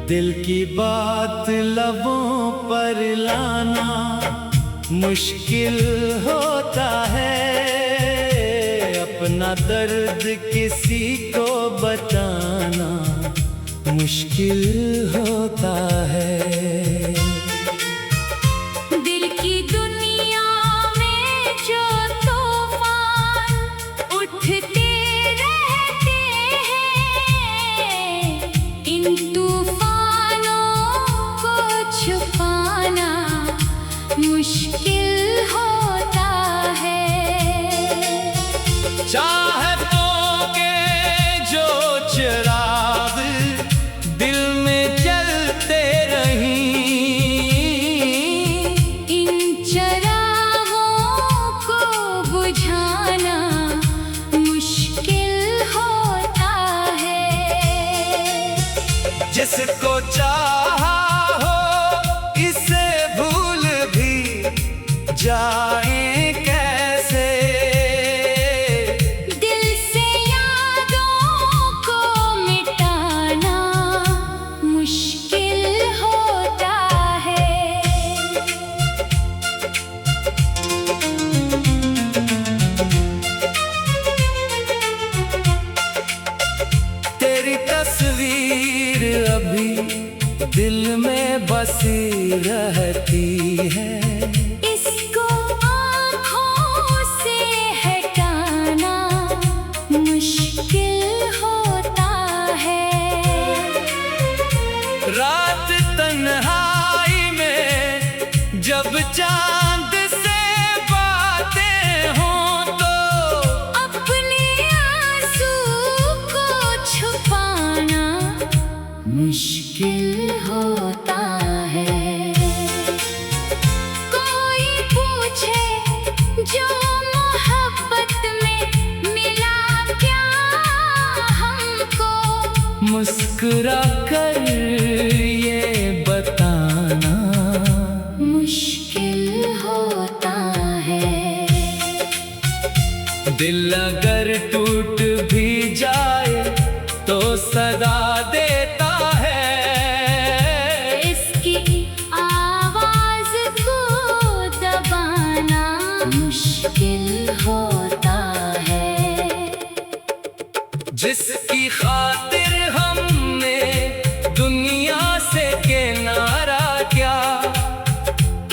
दिल की बात लबों पर लाना मुश्किल होता है, अपना दर्द किसी को बताना मुश्किल होता है। दिल की दुनिया में जो तूफान उठते रहते हैं, इन तूफानों को छुपाना मुश्किल होता है। चाहतों के जो चिराग दिल में जलते रहीं, इन चिरागों को बुझाना मुश्किल होता है। जिसको चाहा हो इसे भूल भी जाए कैसे, दिल से यादों को मिटाना मुश्किल होता है। तेरी तस्वीर अभी दिल में बसी रहती है, इसको आँखों से हटाना मुश्किल होता है। रात तन्हाई में जब चांद से बातें हों तो अपने आंसू को छुपाना मुश्किल होता है। कोई पूछे जो मोहब्बत में मिला क्या हमको, मुस्कुरा कर ये बताना मुश्किल होता है। दिल अगर टूट भी जाए तो सदा देता है, इसकी आवाज को दबाना मुश्किल होता है। जिसकी खातिर हमने दुनिया से किनारा क्या,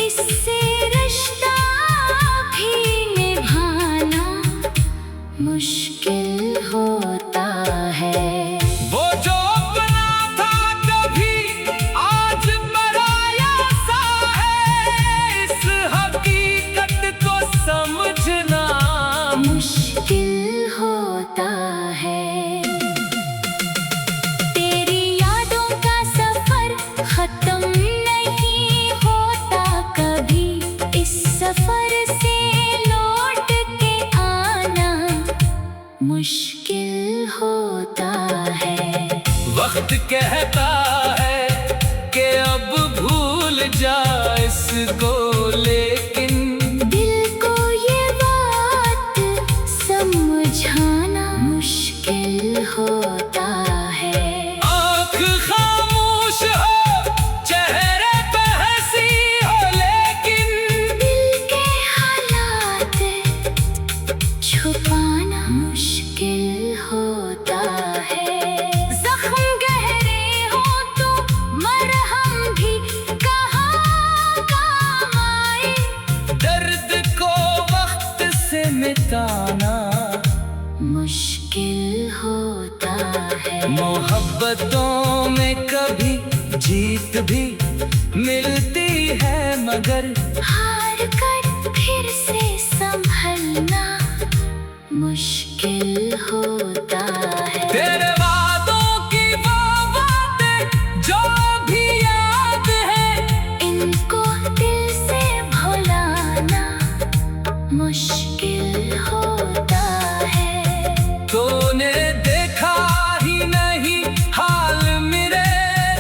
इससे रिश्ता भी निभाना मुश्किल होता है। वो जो अपना था कभी आज पराया सा है, इस हकीकत को समझना मुश्किल होता है। तेरी यादों का सफर खत्म नहीं होता कभी, इस सफर से लौट के आना मुश्किल होता है। वक्त कहता है कि अब भूल जा इसको, लेकिन दिल को ये बात समझाना मुश्किल होता है। आँख खामोश हो चेहरे पे हंसी हो, लेकिन दिल के हालात छुपाना मुश्किल होता है। जख्म गहरे हो तो मरहम भी कहाँ काम आए, दर्द को वक्त से मिटाना मुश्किल होता है। मोहब्बतों में कभी जीत भी मिलती है, मगर हार कर फिर से संभलना मुश्किल होता है। तेरे वादों की वो बातें जो भी याद है, इनको दिल से भुलाना मुश्किल होता है। तूने देखा ही नहीं हाल मेरे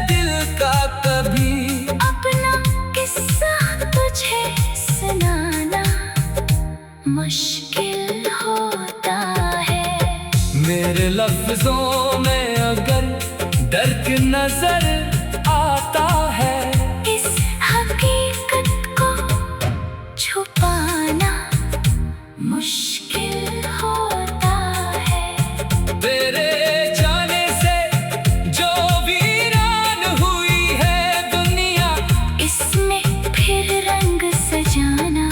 दिल का कभी, अपना किस्सा तुझे सुनाना मुश्किल होता है। मेरे लफ्जों में अगर दर्द नजर आता है। इस हकीकत को छुपाना मुश्किल होता है। तेरे जाने से जो वीरान हुई है दुनिया, इसमें फिर रंग सजाना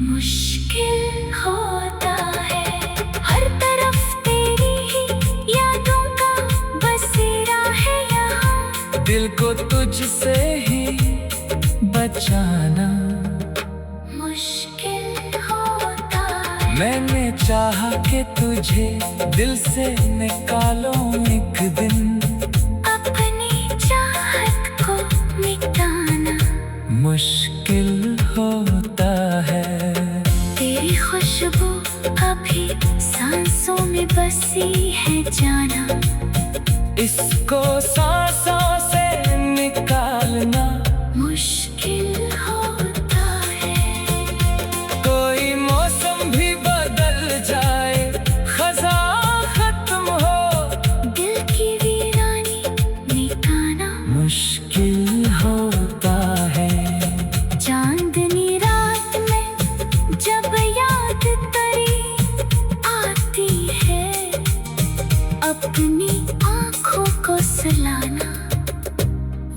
मुश्किल होता है। हर तरफ तेरी ही यादों का बसेरा है यहाँ। दिल को तुझसे ही बचाना मुश्किल होता है। मैंने चाहा कि तुझे दिल से निकालो एक दिन, अपनी चाहत को मिटाना मुश्किल होता है। तेरी खुशबू अभी सांसों में बसी है जाना। इसको सांसों से निकालना मुश्किल होता है। कोई मौसम भी बदल जाए, खज़ा खत्म हो, दिल की वीरानी मिटाना मुश्किल होता है। चांदनी रात में जब याद तेरी आती है, अपनी आँखों को सुलाना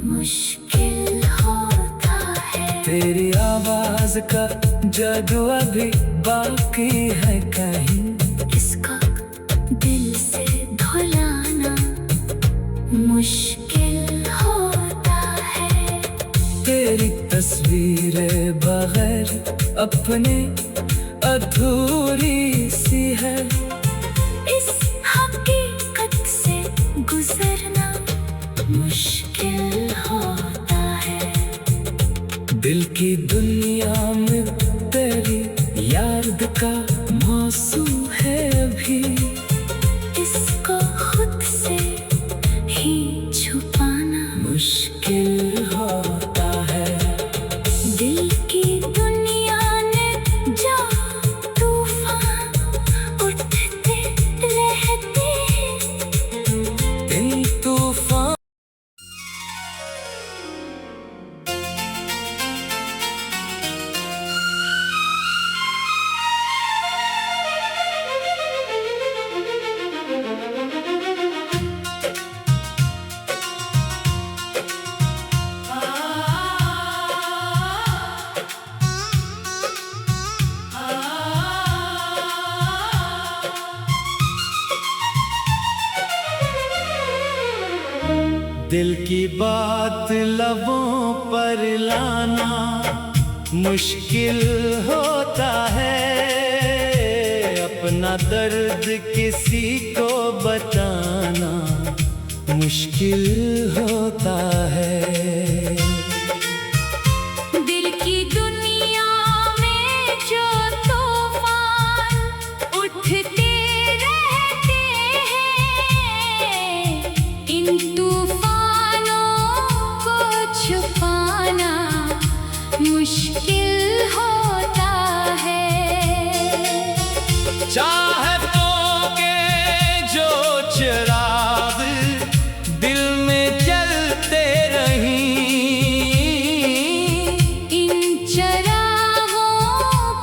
मुश्किल होता है। तेरी आवाज का जादू अभी बाकी है कहीं, इसको दिल से धुलाना मुश्किल होता है। तेरी तस्वीरें बगैर अपने अधूरी सी है। इस हकीकत से गुजरना मुश्किल होता है। दिल की दुनिया में तेरी याद का मौसम है अभी, इसको खुद से ही छुपाना मुश्किल होता है। दिल की दुनिया ने जो तूफान उठते रहते हैं, इन तूफान दिल की बात लबों पर लाना मुश्किल होता है। अपना दर्द किसी को बताना मुश्किल होता है। दिल की दुनिया में जो तूफान उठते रहते हैं, इन तूफानों को छुपाना मुश्किल होता है। चाहतों के जो चिराग दिल में जलते रहीं, इन चिरागों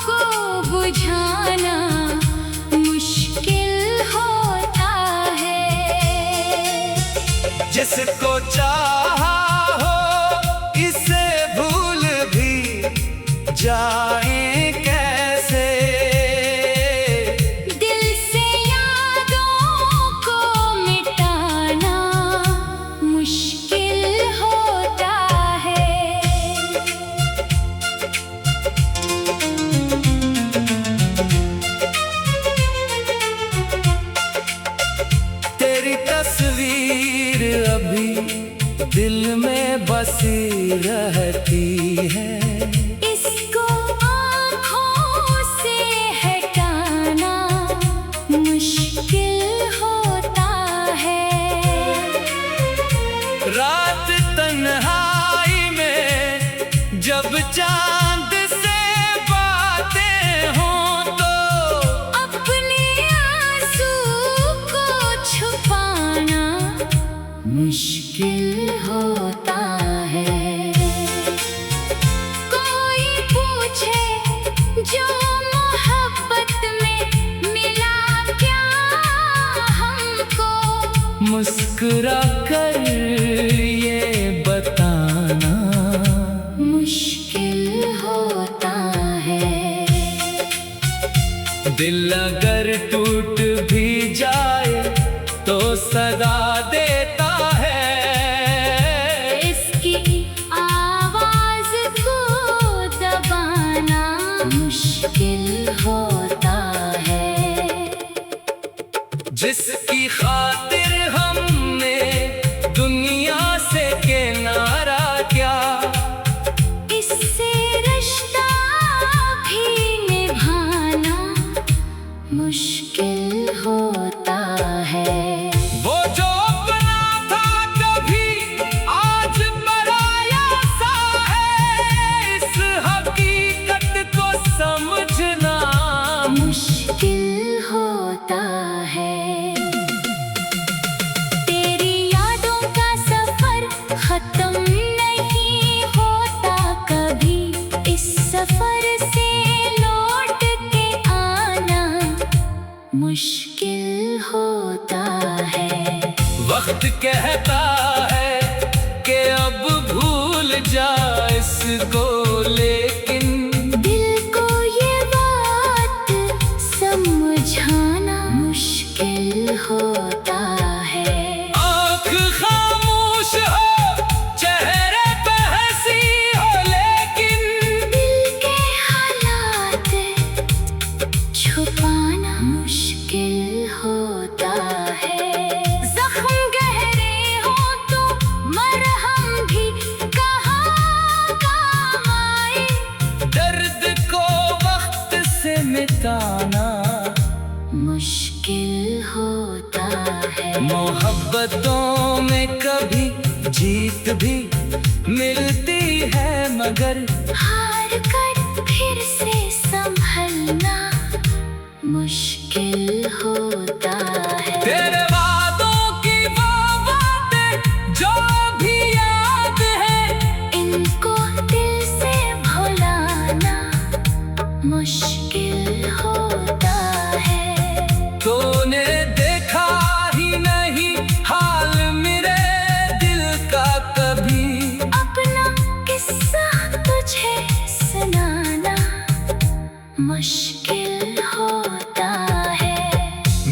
को बुझाना मुश्किल होता है। जिसको चाहा हो इसे भूल भी जाए कैसे, दिल से यादों को मिटाना मुश्किल होता है। तेरी तस्वीर अभी दिल में बसी रहती है। इसको आँखों से हटाना मुश्किल होता है। रात तन्हाई में जब चांद से बातें हों तो अपने आंसू को छुपाना मुश्किल मुश्किल होता है। कोई पूछे जो मोहब्बत में मिला क्या हमको, मुस्कुरा कर ये बताना मुश्किल होता है। दिल अगर टूट भी जाए तो सदा देता है, इसकी आवाज को दबाना मुश्किल होता है। जिसकी खातिर हमने दुनिया से किनारा क्या, इससे रिश्ता भी निभाना मुश्किल होता है। वो जो अपना था कभी आज पराया सा है, इस हकीकत को समझना मुश्किल होता है। तेरी यादों का सफर खत्म नहीं होता कभी, इस सफर से लौट के आना मुश्किल होता है। वक्त कहता है कि अब भूल जा इसको, लेकिन दिल को ये बात समझाना मुश्किल होता है। आँख खामोश हो चेहरे पे हंसी हो, लेकिन दिल के हालात छुपाना मुश्किल होता है। जख्म गहरे हो तो मरहम भी कहाँ काम आए, दर्द को वक्त से मिटाना मुश्किल होता है। मोहब्बतों में कभी जीत भी मिलती है, मगर हार कर फिर से संभलना मुश्किल होता है। तेरे वादों की वो बातें जो भी याद है, इनको दिल से भुलाना मुश्किल होता है। तूने देखा ही नहीं हाल मेरे दिल का कभी, अपना किस्सा तुझे सुनाना मुश्किल होता है।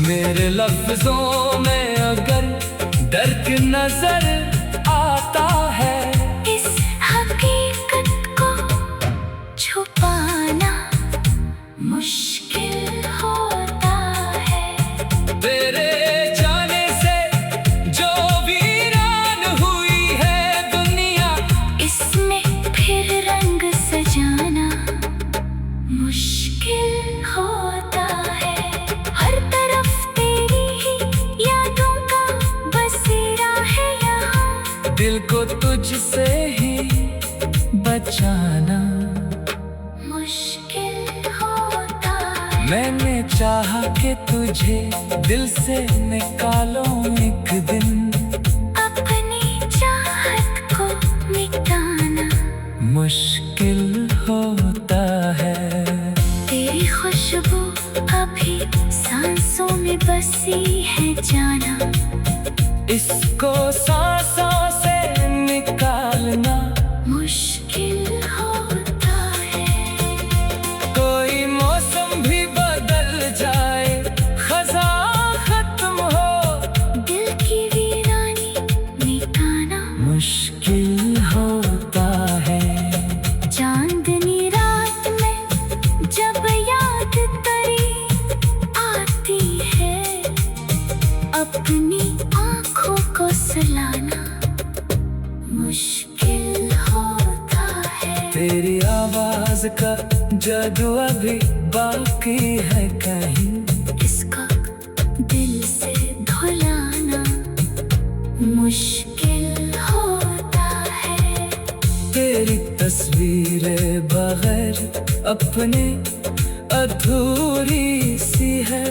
मेरे लफ्जों में अगर दर्द नजर आता है, इस हकीकत को छुपाना मुश्किल होता है। तेरे जाने से जो वीरान हुई है दुनिया, इसमें फिर रंग सजाना मुश्किल होता है। हर तरफ तेरी ही यादों का बसेरा है यहाँ, दिल को तुझसे ही बचाना मुश्किल होता है। मैंने चाहा कि तुझे दिल से निकालो एक दिन, अपनी चाहत को मिटाना मुश्किल होता है। तेरी खुशबू अभी सांसों में बसी है जाना, इसको सांसों से निकालना मुश्किल होता है। कोई मौसम भी बदल जाए, खज़ां खत्म हो, दिल की वीरानी मिटाना मुश्किल होता है। चांदनी रात में जब याद तेरी आती है, अपनी आँखों को सुलाना मुश्किल होता है। तेरी आवाज का जादू अभी बाकी है कहीं, इसको दिल से धुलाना मुश्किल होता है। तेरी तस्वीरें बगैर अपने अधूरी सी है,